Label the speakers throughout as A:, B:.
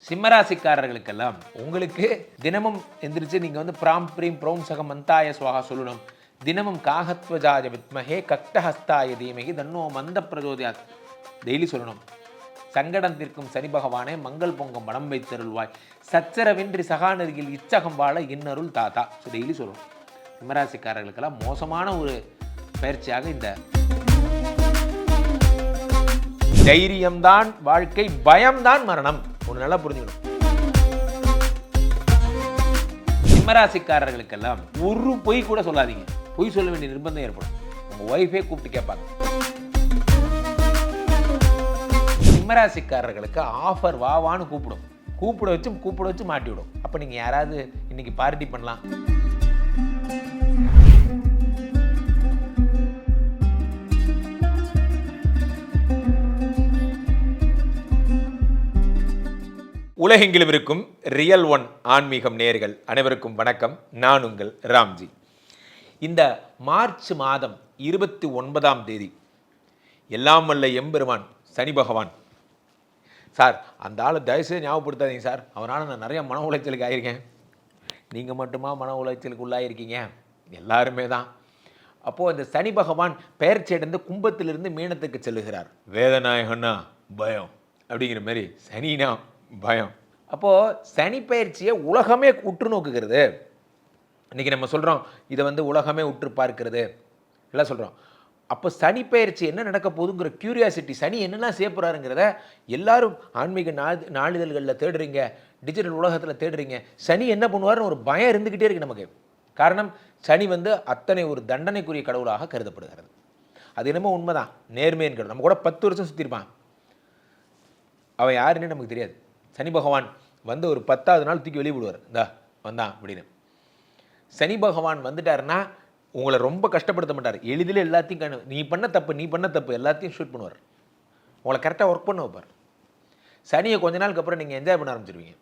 A: சிம்மராசிக்காரர்களுக்கெல்லாம் உங்களுக்கு தினமும் எந்திரிச்சு நீங்கள் வந்து பிராம் பிரீம் ப்ரௌம் சகம் மந்தாய சுவாகா சொல்லணும். தினமும் காகத்வஜாய வித்மஹே கக்டஹஸ்தாய தீமகி தன்னோ மந்த பிரஜோதியாத் டெய்லி சொல்லணும். சங்கடம் தீர்க்கும் சனி பகவானே மங்கள் பொங்கும் மனம் வைத்தருள்வாய், சச்சரவின்றி சகானருகில் இச்சகம் வாழ இன்னருள் தாத்தா. ஸோ டெய்லி சொல்லணும். சிம்மராசிக்காரர்களுக்கெல்லாம் மோசமான ஒரு பயிற்சியாக இந்த தைரியம்தான் வாழ்க்கை, பயம்தான் மரணம். ஒன்று நல்லா புரிஞ்சுக்கணும். சிம்மராசிக்காரர்களுக்கெல்லாம் ஒரு பொய் கூட சொல்லாதீங்க. பொய் சொல்ல வேண்டிய நிர்பந்தம் ஏற்படும். உங்கள் ஒய்ஃபே கூப்பிட்டு கேட்பாங்க. சிம்மராசிக்காரர்களுக்கு ஆஃபர் வாவான்னு கூப்பிட வச்சு மாட்டி விடும். அப்போ நீங்கள் யாராவது இன்னைக்கு பார்ட்டி பண்ணலாம். உலகெங்கிலும் இருக்கும் ரியல் ஒன் ஆன்மீகம் நேயர்கள் அனைவருக்கும் வணக்கம். நான் உங்கள் ராம்ஜி. இந்த மார்ச் மாதம் 29ஆம் தேதி எல்லாம் வல்ல எம்பெருமான் சனி பகவான், சார் அந்த ஆளை தயவுசெய்து ஞாபகப்படுத்தாதீங்க சார், அவனால் நான் நிறைய மன உளைச்சலுக்கு ஆகியிருக்கேன். நீங்கள் மட்டுமா மன உளைச்சலுக்கு உள்ளாயிருக்கீங்க? எல்லாருமே தான். அப்போது இந்த சனி பகவான் பெயர்ச்சியடைந்து கும்பத்திலிருந்து மீனத்துக்கு செல்லுகிறார். வேதநாயகன்னா பயம் அப்படிங்கிற மாதிரி சனினா பயம். அப்போது சனி பயிற்சியை உலகமே உற்று நோக்குகிறது. இன்றைக்கி நம்ம சொல்கிறோம் இதை வந்து உலகமே உற்று பார்க்கிறது எல்லாம் சொல்கிறோம். அப்போ சனி பயிற்சி என்ன நடக்க போகுதுங்கிற க்யூரியாசிட்டி, சனி என்னெல்லாம் செய்ய போகிறாருங்கிறத எல்லாரும் ஆன்மீக நாளிதழ்களில் தேடுறீங்க, டிஜிட்டல் உலகத்தில் தேடுறீங்க. சனி என்ன பண்ணுவார்னு ஒரு பயம் இருந்துக்கிட்டே இருக்குது நமக்கு. காரணம், சனி வந்து அத்தனை ஒரு தண்டனைக்குரிய கடவுளாக கருதப்படுகிறது. அது என்னமோ உண்மைதான், நேர்மைன்னு. நம்ம கூட 10 வருஷம் சுற்றிருப்பான், அவன் யாருன்னு நமக்கு தெரியாது. சனி பகவான் வந்து ஒரு 10ஆவது நாள் தூக்கி வெளியே விடுவார். இந்தா வந்தான் அப்படின்னு. சனி பகவான் வந்துட்டாருன்னா உங்களை ரொம்ப கஷ்டப்படுத்த மாட்டார். எளிதில் எல்லாத்தையும் நீ பண்ண தப்பு எல்லாத்தையும் ஷூட் பண்ணுவார். உங்களை கரெக்டாக ஒர்க் பண்ண வைப்பார். சனியை கொஞ்ச நாளுக்கு அப்புறம் நீங்கள் என்ஜாய் பண்ண ஆரம்பிச்சிருவீங்க.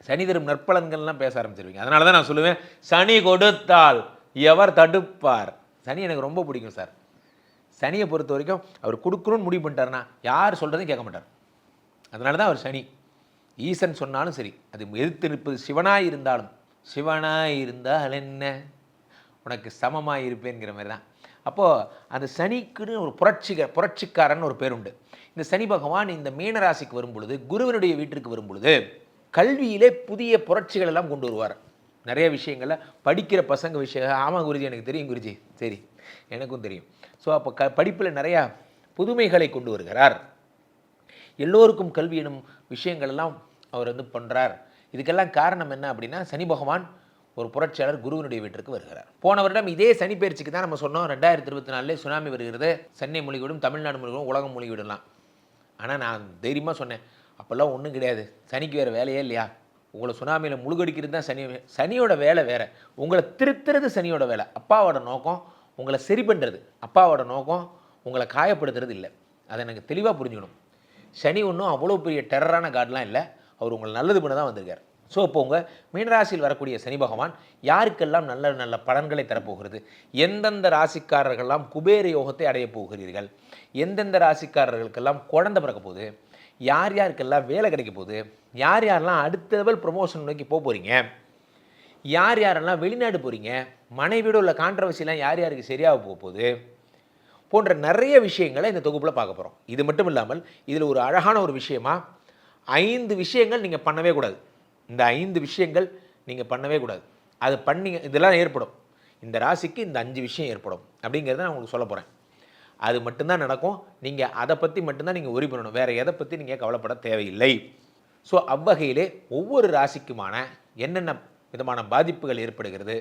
A: சனி தரும் நற்பலன்கள்லாம் பேச ஆரம்பிச்சிருவீங்க. அதனால தான் நான் சொல்லுவேன், சனி கொடுத்தால் எவர் தடுப்பார். சனி எனக்கு ரொம்ப பிடிக்கும் சார். சனியை பொறுத்த வரைக்கும் அவர் கொடுக்கணும்னு முடிவு பண்ணிட்டாருன்னா யார் சொல்கிறதையும் கேட்க மாட்டார். அதனால தான் அவர் சனி. ஈசன் சொன்னாலும் சரி, அது எதிர்த்து நிற்பது சிவனாய் இருந்தாலும், சிவனாய் இருந்தால் என்ன உனக்கு சமமாக இருப்பேங்கிற மாதிரி தான். அப்போது அந்த சனிக்குன்னு ஒரு புரட்சிக்காரன் ஒரு பேர் உண்டு. இந்த சனி பகவான் இந்த மீனராசிக்கு வரும் பொழுது, குருவனுடைய வீட்டிற்கு வரும் பொழுது கல்வியிலே புதிய புரட்சிகள் எல்லாம் கொண்டு வருவார். நிறைய விஷயங்களில் படிக்கிற பசங்க விஷயம். ஆமாம் குருஜி, எனக்கு தெரியும் குருஜி, சரி எனக்கும் தெரியும். ஸோ அப்போ படிப்பில் நிறையா புதுமைகளை கொண்டு வருகிறார். எல்லோருக்கும் கல்வி எனும் விஷயங்கள் எல்லாம் அவர் வந்து பண்ணுறார். இதுக்கெல்லாம் காரணம் என்ன அப்படின்னா, சனி பகவான் ஒரு புரட்சியாளர் குருவினுடைய வீட்டிற்கு வருகிறார். போன வருடம் இதே சனி பயிற்சிக்கு தான் நம்ம சொன்னோம் 2024 சுனாமி வருகிறது, சென்னை மூழ்கிவிடும், தமிழ்நாடு மூழ்கிவிடும், உலகம் மூழ்கிவிடலாம். ஆனால் நான் தைரியமாக சொன்னேன், அப்போல்லாம் ஒன்றும் கிடையாது, சனிக்கு வேறு வேலையே இல்லையா, உங்களை சுனாமியில் முழுகடிக்கிறது தான் சனியோட வேலை வேறு, உங்களை திருத்துறது சனியோட வேலை. அப்பாவோட நோக்கம் உங்களை சரி பண்ணுறது, அப்பாவோட நோக்கம் உங்களை காயப்படுத்துறது இல்லை. அதை எனக்கு தெளிவாக புரிஞ்சுக்கணும். சனி ஒன்றும் அவ்வளோ பெரிய டெரரான கார்டெலாம் இல்லை, அவர் உங்களை நல்லது பண்ண தான் வந்திருக்கார். ஸோ இப்போ உங்கள் மீனராசியில் வரக்கூடிய சனி பகவான் யாருக்கெல்லாம் நல்ல நல்ல பலன்களை தரப்போகிறது, எந்தெந்த ராசிக்காரர்களெல்லாம் குபேர யோகத்தை அடையப் போகிறீர்கள், எந்தெந்த ராசிக்காரர்களுக்கெல்லாம் குழந்தை பிறக்க போகுது, யார் யாருக்கெல்லாம் வேலை கிடைக்க போகுது, யார் யாரெல்லாம் அடுத்த லெவல் ப்ரொமோஷன் நோக்கி போகிறீங்க, யார் யாரெல்லாம் வெளிநாடு போகிறீங்க, மனைவியோட உள்ள கான்ட்ரவர்சிலாம் யார் யாருக்கு சரியாக போக போகுது போன்ற நிறைய விஷயங்களை இந்த தொகுப்பில் பார்க்க போகிறோம். இது மட்டும் இல்லாமல் இதில் ஒரு அழகான ஒரு விஷயமா 5 விஷயங்கள் நீங்கள் பண்ணவே கூடாது. இந்த 5 விஷயங்கள் நீங்கள் பண்ணவே கூடாது. அது பண்ணிங்க இதெல்லாம் ஏற்படும், இந்த ராசிக்கு இந்த 5 விஷயம் ஏற்படும் அப்படிங்கிறத நான் உங்களுக்கு சொல்ல போகிறேன். அது மட்டும்தான் நடக்கும். நீங்கள் அதை பற்றி மட்டும்தான் நீங்கள் ஒரி பண்ணணும், வேறு எதை பற்றி நீங்கள் கவலைப்பட தேவையில்லை. ஸோ அவ்வகையிலே ஒவ்வொரு ராசிக்குமான என்னென்ன விதமான பாதிப்புகள் ஏற்படுகிறது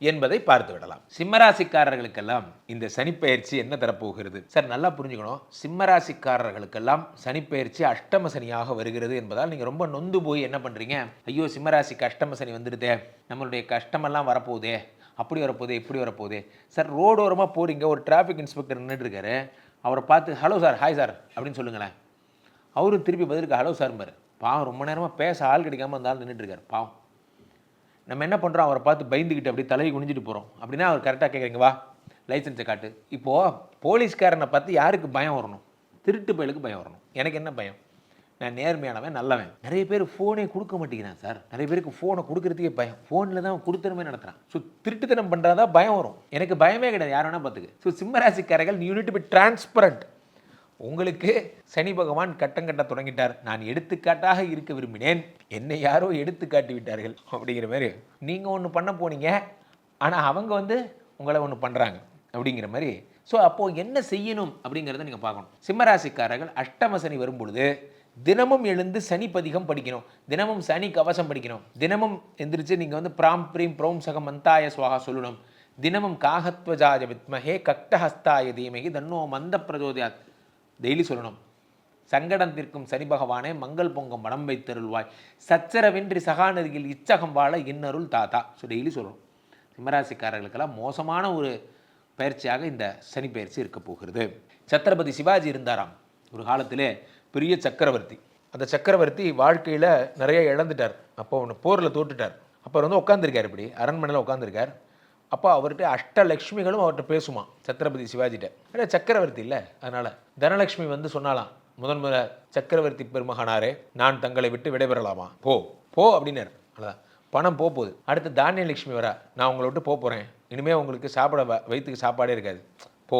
A: என்பதை பார்த்து விடலாம். சிம்மராசிக்காரர்களுக்கெல்லாம் இந்த சனிப்பெயர்ச்சி என்ன தரப்போகிறது சார்? நல்லா புரிஞ்சுக்கணும். சிம்மராசிக்காரர்களுக்கெல்லாம் சனிப்பெயர்ச்சி அஷ்டம சனியாக வருகிறது என்பதால் நீங்கள் ரொம்ப நொந்து போய் என்ன பண்ணுறீங்க, ஐயோ சிம்மராசிக்கு அஷ்டம சனி வந்துடுதே, நம்மளுடைய கஷ்டமெல்லாம் வரப்போகுதே, அப்படி வரப்போகுது இப்படி வரப்போகுது. சார் ரோடோரமாக போகிறீங்க, ஒரு டிராஃபிக் இன்ஸ்பெக்டர் நின்றுட்டுருக்காரு, அவரை பார்த்து ஹலோ சார், ஹாய் சார் அப்படின்னு சொல்லுங்களேன். அவரும் திருப்பி பதிலுக்கு ஹலோ சார் பாரு. பாவம், ரொம்ப நேரமாக பேச ஆள் கிடைக்காம அந்த ஆள் நின்றுட்டுருக்காரு பாவம். நம்ம என்ன பண்ணுறோம், அவரை பார்த்து பயந்துக்கிட்டு அப்படி தலையை குனிஞ்சிட்டு போகிறோம். அப்படின்னா அவர் கரெக்டாக கேட்குறீங்க, வா லைசன்ஸை காட்டு. இப்போது போலீஸ்காரனை பார்த்து யாருக்கு பயம் வரணும்? திருட்டு பயலுக்கு பயம் வரணும். எனக்கு என்ன பயம்? நான் நேர்மையானவன், நல்லவன். நிறைய பேர் ஃபோனே கொடுக்க மாட்டேங்கிறான் சார். நிறைய பேருக்கு ஃபோனை கொடுக்கறதுக்கே பயம். ஃபோனில் தான் கொடுத்தனமே நடத்துகிறான். ஸோ திருட்டுத்தனம் பண்ணுறதா பயம் வரும். எனக்கு பயமே கிடையாது, யார் வேணால் பார்த்துக்கு. ஸோ சிம்மராசிக்காரர்கள், you need to be transparent. உங்களுக்கு சனி பகவான் கட்டம் கட்ட தொடங்கிட்டார். நான் எடுத்துக்காட்டாக இருக்க விரும்பினேன், என்னை யாரோ எடுத்து காட்டி விட்டார்கள் அப்படிங்கிற மாதிரி. நீங்கள் ஒன்று பண்ண போனீங்க, ஆனால் அவங்க உங்களை ஒன்று பண்ணுறாங்க அப்படிங்கிற மாதிரி. ஸோ அப்போது என்ன செய்யணும் அப்படிங்கிறத நீங்கள் பார்க்கணும். சிம்மராசிக்காரர்கள் அஷ்டம சனி வரும்பொழுது தினமும் எழுந்து சனி பதிகம் படிக்கணும், தினமும் சனி கவசம் படிக்கணும், தினமும் எந்திரிச்சு நீங்கள் பிராம் பிரீம் ப்ரௌம் சகம் மந்தாய சுவாகா சொல்லணும், தினமும் காகத்வஜாய வித்மஹே கக்டஹஸ்தாய தீமகி தன்னோ மந்த பிரஜோதயாத் டெய்லி சொல்லணும். சங்கடம் தீர்க்கும் சனி பகவானே மங்கள் பொங்கும் மனம் வைத்தருள்வாய், சச்சரவின்றி சகாநதியில் இச்சகம் வாழ இன்னருள் தாத்தா. ஸோ டெய்லி சொல்லணும். சிம்மராசிக்காரர்களுக்கெல்லாம் மோசமான ஒரு பயிற்சியாக இந்த சனி பயிற்சி இருக்க போகிறது. சத்ரபதி சிவாஜி இருந்தாராம் ஒரு காலத்திலே, பெரிய சக்கரவர்த்தி. அந்த சக்கரவர்த்தி வாழ்க்கையில் நிறைய இழந்துட்டார். அப்போ ஒன்று போரில் தோட்டுட்டார். அப்போ உட்காந்துருக்கார், இப்படி அரண்மனையில் உட்காந்துருக்கார். அப்போ அவர்கிட்ட அஷ்டலக்ஷ்மிகளும் அவர்கிட்ட பேசுமா சத்ரபதி சிவாஜிட்ட. ஏன்னா சக்கரவர்த்தி இல்லை, அதனால் தனலக்ஷ்மி சொன்னாலாம், முதன்முறை சக்கரவர்த்தி பெருமகனாரே, நான் தங்களை விட்டு விடைபெறலாமா, போ போ அப்படின்னாரு. அதான் பணம் போகுது. அடுத்து தானியலட்சுமி வரா, நான் உங்களை விட்டு போகிறேன், இனிமேல் உங்களுக்கு சாப்பிட வயிற்றுக்கு சாப்பாடே இருக்காது, போ.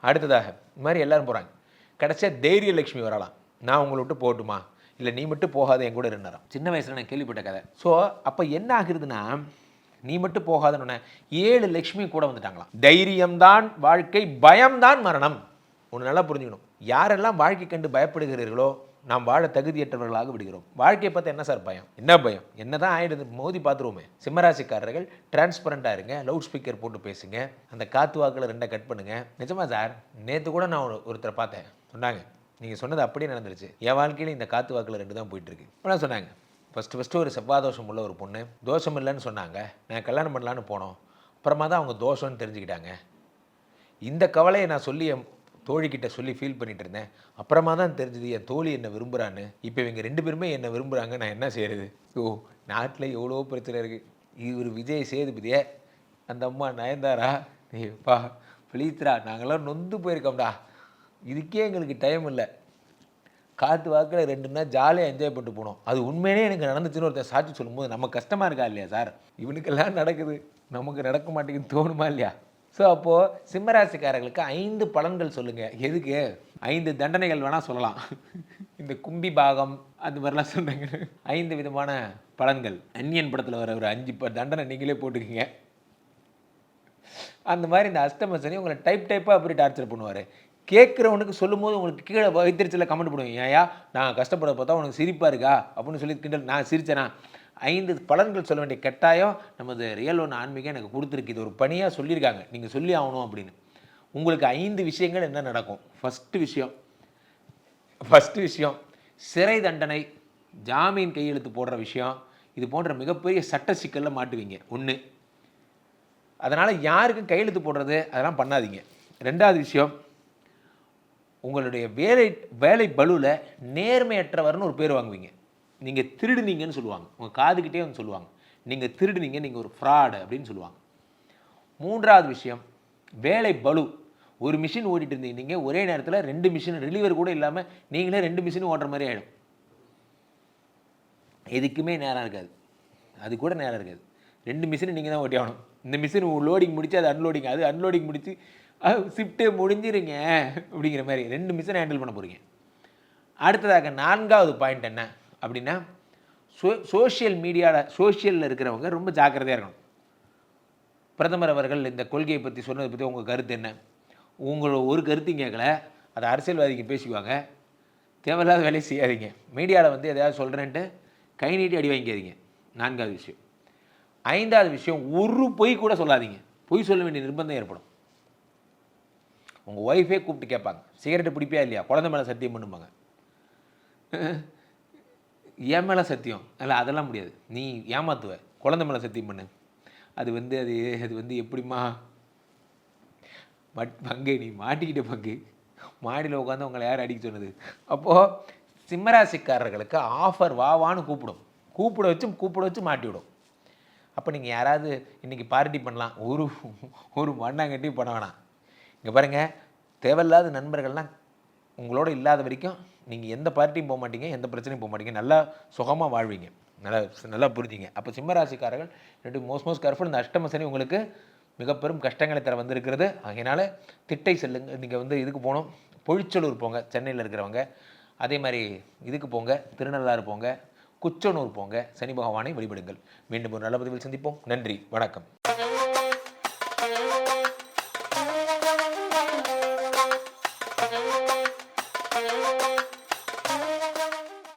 A: அடுத்ததாக இந்த மாதிரி எல்லோரும் போகிறாங்க. கடைசியாக தைரியலட்சுமி வரலாம், நான் உங்களை விட்டு போகட்டுமா, இல்லை நீ மட்டும் போகாத என் கூட இருந்தாராம். சின்ன வயசில் நான் கேள்விப்பட்ட கதை. ஸோ அப்போ என்ன ஆகுதுன்னா, நீ மட்டும் போகாதன்னு 7 லட்சுமி கூட வந்துட்டாங்களாம். தைரியம்தான் வாழ்க்கை, பயம்தான் மரணம். ஒன்று நல்லா புரிஞ்சுக்கணும். யாரெல்லாம் வாழ்க்கை கண்டு பயப்படுகிறீர்களோ நாம் வாழ தகுதியற்றவர்களாக விடுகிறோம். வாழ்க்கையை பார்த்து என்ன சார் பயம், என்ன பயம், என்ன தான் ஆகிடுது, மோதி பார்த்துருவோமே. சிம்மராசிக்காரர்கள் டிரான்ஸ்பரண்ட்டாக இருங்க, லவுட் ஸ்பீக்கர் போட்டு பேசுங்க, அந்த காத்து வாக்கில் 2 கட் பண்ணுங்க. நிஜமா சார், நேற்று கூட நான் ஒருத்தரை பார்த்தேன், சொன்னாங்க நீங்கள் சொன்னது அப்படியே நடந்துருச்சு, என் வாழ்க்கையில் இந்த காத்து வாக்கில் 2 தான் போயிட்டுருக்கு. ஆனால் சொன்னாங்க, ஃபஸ்ட்டு ஒரு செவ்வாய் தோஷம் உள்ள ஒரு பொண்ணு, தோஷம் இல்லைன்னு சொன்னாங்க, நான் கல்யாணம் பண்ணலான்னு போனோம், அப்புறமா தான் அவங்க தோஷம்னு தெரிஞ்சுக்கிட்டாங்க. இந்த கவலையை நான் சொல்லி என் தோழிக்கிட்ட சொல்லி ஃபீல் பண்ணிட்டு இருந்தேன், அப்புறமா தான் தெரிஞ்சுது என் தோழி என்னை விரும்புகிறான்னு. இப்போ இவங்க 2 பேருமே என்னை விரும்புகிறாங்க, நான் என்ன செய்கிறது? ஓ, நாட்டில் எவ்வளோ பிரச்சனை இருக்குது. இவர் விஜய் சேதுபதியே, அந்த அம்மா நயன்தாரா, பா ப்ளீத்ரா, நாங்களாம் நொந்து போயிருக்கோம்டா, இதுக்கே எங்களுக்கு டைம் இல்லை. காற்று வாக்கில் 2 நாள் ஜாலியாக என்ஜாய் பண்ணிட்டு போனோம். அது உண்மையிலே எனக்கு நடந்துச்சுன்னு ஒருத்தர் சாட்சி சொல்லும்போது நம்ம கஷ்டமாக இருக்கா இல்லையா சார்? இவனுக்கெல்லாம் நடக்குது, நமக்கு நடக்க மாட்டேங்குன்னு தோணுமா இல்லையா? ஸோ அப்போது சிம்மராசிக்காரர்களுக்கு 5 பலன்கள் சொல்லுங்கள். எதுக்கு 5 தண்டனைகள் வேணால் சொல்லலாம். இந்த கும்பி பாகம் அந்த மாதிரிலாம் சொல்கிறாங்க. 5 விதமான பலன்கள். அந்நியன் படத்தில் வர ஒரு 5 தண்டனை நீங்களே போட்டுக்கிங்க. அந்த மாதிரி இந்த அஷ்டம சனி உங்களை டைப்பாக அப்படி டார்ச்சர் பண்ணுவார். கேட்குறவனுக்கு சொல்லும் போது உங்களுக்கு கீழே வைத்திருச்சில் கமெண்ட் பண்ணுவேன், ஏயா நான் கஷ்டப்பட பார்த்தா உனக்கு சிரிப்பாக இருக்கா அப்படின்னு சொல்லி கிண்டல். நான் சிரிச்சேனா? 5 பலன்கள் சொல்ல வேண்டிய கட்டாயம் நமது ரியல் ஒன் ஆன்மீகம் எனக்கு கொடுத்துருக்கு. இது ஒரு பணியாக சொல்லியிருக்காங்க, நீங்கள் சொல்லி ஆகணும் அப்படின்னு. உங்களுக்கு 5 விஷயங்கள் என்ன நடக்கும். ஃபஸ்ட்டு விஷயம் சிறை தண்டனை, ஜாமீன் கையெழுத்து போடுற விஷயம், இது போன்ற மிகப்பெரிய சட்ட சிக்கலில் மாட்டுவீங்க. 1. அதனால் யாருக்கும் கையெழுத்து போடுறது அதெல்லாம் பண்ணாதீங்க. 2வது விஷயம், உங்களுடைய வேலை பலுவில் நேர்மையற்றவர்னு ஒரு பேர் வாங்குவீங்க. நீங்கள் திருடுனீங்கன்னு சொல்லுவாங்க, உங்கள் காதுகிட்டே சொல்லுவாங்க, நீங்கள் திருடுனீங்க, நீங்கள் ஒரு ஃப்ராடு அப்படின்னு சொல்லுவாங்க. 3வது விஷயம், வேலை பலு. ஒரு மிஷின் ஓடிட்டு இருந்தீங்க, நீங்கள் ஒரே நேரத்தில் 2 மிஷின் ரிலீவர் கூட இல்லாமல் நீங்களே 2 மிஷினும் ஓடுற மாதிரி ஆகிடும். எதுக்குமே நேரம் இருக்காது, அது கூட நேரம் இருக்காது. 2 மிஷின் நீங்கள் தான் ஓட்டி ஆகணும். இந்த மிஷின் லோடிங் முடித்து அது அன்லோடிங், அது அன்லோடிங் முடித்து ஷிஃப்ட்டே முடிஞ்சிருங்க அப்படிங்கிற மாதிரி 2 மிஷினை ஹேண்டில் பண்ண போகிறீங்க. அடுத்ததாக 4வது பாயிண்ட் என்ன அப்படின்னா, சோஷியலில் இருக்கிறவங்க ரொம்ப ஜாக்கிரதையாக இருக்கணும். பிரதமர் அவர்கள் இந்த கொள்கையை பற்றி சொன்னதை பற்றி உங்கள் கருத்து என்ன? உங்களோட ஒரு கருத்தையும் கேட்கல, அதை அரசியல்வாதிக்கு பேசிக்குவாங்க. தேவையில்லாத வேலையை செய்யாதீங்க. மீடியாவில் எதாவது சொல்கிறேன்ட்டு கை நீட்டி அடி வாங்கிக்காதீங்க. 4வது விஷயம். 5வது விஷயம், ஒரு பொய் கூட சொல்லாதீங்க. பொய் சொல்ல வேண்டிய நிர்பந்தம் ஏற்படும். உங்கள் ஒய்ஃபே கூப்பிட்டு கேட்பாங்க, சிகரெட்டு பிடிப்பியா இல்லையா, குழந்தை மேலே சத்தியம் பண்ணுவாங்க. என் மேலே சத்தியம் இல்லை, அதெல்லாம் முடியாது, நீ ஏமாத்துவ, குழந்தை மேலே சத்தியம் பண்ணு. அது எப்படிம்மா பங்கு, நீ மாட்டிக்கிட்ட பங்கு, மாடியில் உட்காந்து உங்களை யார் அடிக்க சொன்னது? அப்போது சிம்மராசிக்காரர்களுக்கு ஆஃபர் வாவான்னு கூப்பிட வச்சு மாட்டி விடும். அப்போ நீங்கள் யாராவது இன்றைக்கி பார்ட்டி பண்ணலாம், ஒரு மண்ணாங்கட்டியும் பண்ண வேணாம். இங்கே பாருங்கள், தேவையில்லாத நண்பர்கள்லாம் உங்களோட இல்லாத வரைக்கும் நீங்கள் எந்த பார்ட்டியும் போக மாட்டீங்க, எந்த பிரச்சனையும் போக மாட்டீங்க, நல்லா சுகமாக வாழ்வீங்க. நல்லா நல்லா புரிஞ்சிங்க. அப்போ சிம்மராசிக்காரர்கள் மோஸ்ட் கேர்ஃபுல். இந்த அஷ்டம சனி உங்களுக்கு மிக பெரும் கஷ்டங்களை தர வந்திருக்கிறது. அதனால் திட்டை செல்லுங்க. நீங்கள் வந்து இதுக்கு போகணும், பொழிச்சலூர் போங்க சென்னையில் இருக்கிறவங்க. அதே மாதிரி இதுக்கு போங்க, திருநள்ளாறு போங்க, குச்சனூர் போங்க, சனி பகவானை வழிபடுங்கள். மீண்டும் ஒரு நல்ல பதிவில் சந்திப்போம். நன்றி, வணக்கம்.